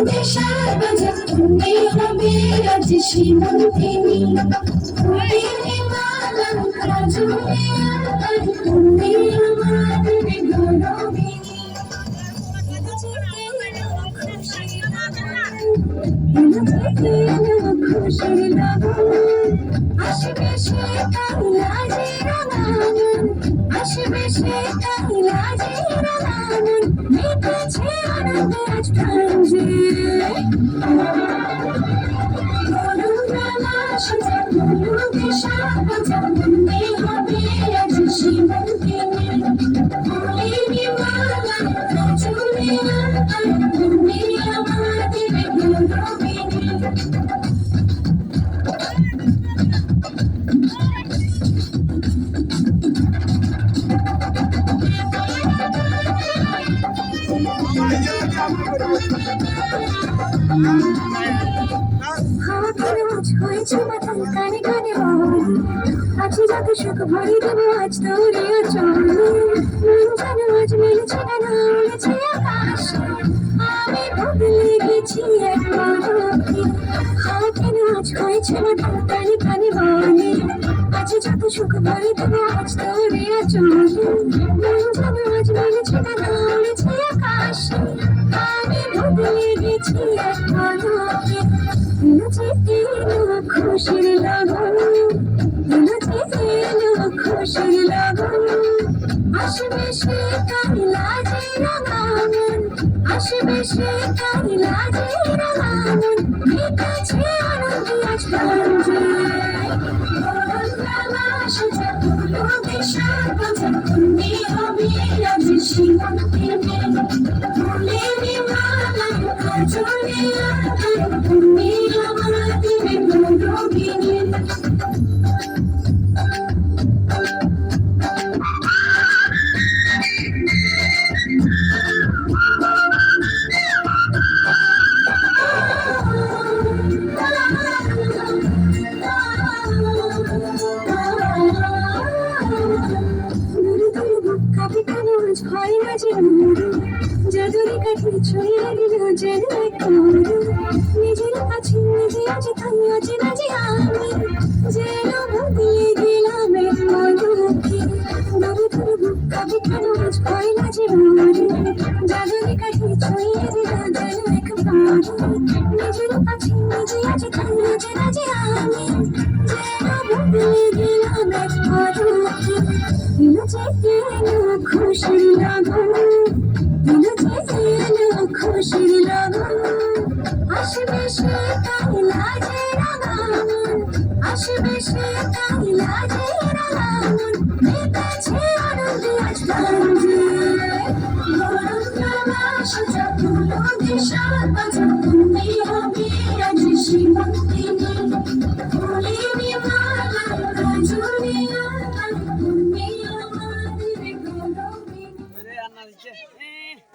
দেশার বাজা তুমি হবে রাজ সীমন্তিনী তুমি মালাম কাজলে আর তুমি আমাদের গৌরবিনী খুশির লগন আসবে সে কাহিলাজে রাঙান আসবে সে কাহিলাজে রাঙান মেতেছে আনন্দ আজ প্রাণ জুড়ে বলুন রাঙা সাজা বলুন দেশা বাজা তুমি হবে আজ সীমন্তিনী তুমি মালা কাজলে আর তুমি আমাদের গৌরবিনী হয়েছে মাথায় কানে কানে বল আছি যত সুখ ভরে দেবো আজ তোরে চলে মন যেন আজ মিলেছে না উড়েছে আকাশ আমি বদলে গেছি এক পলকে কেন আজ হয়েছে মাথায় কানে কানে বলে আছি যত সুখ ভরে দেবো আজ তোরে চলে মন যেন আজ মিলেছে না উড়েছে আকাশ আমি বদলে গেছি এক পলকে খুশির লগন খুশির লগন আসবে সে কাহিলাজে রাঙান আসবে সে কাহিলাজে রাঙান মেতেছে আনন্দ আজ প্রাণ জুড়ে বলুন রাঙা সাজা বলো দেশার বাজা তুমি হবে আজ সীমন্তিনী ফুলেরি মালা কাজলে আর তুমি আমাদের গৌরবিনী হয় না যে জাদুরি কাঠি ছড়িয়ে দিল যেন নিজের কাছে নিজে আজ তাই আজ না যে আমি যেন বদলে গেলাম এক মধুকে দূরে দূরে বুক কাঁপে কেন আজ হয় না যে জাদুরি কাঠি ছড়িয়ে দিল যেন নিজের কাছে নিজে আজ তাই আজ না যে আমি যেন বদলে গেলাম এক মধুকে খুশির লগন খুশির লগন আসবে সে কাহিলাজে রাঙান আসবে সে কাহিলাজে রাঙান মেতেছে আনন্দ আজ প্রাণ জুড়ে বলুন রাঙা সাজা বলো দেশার বাজা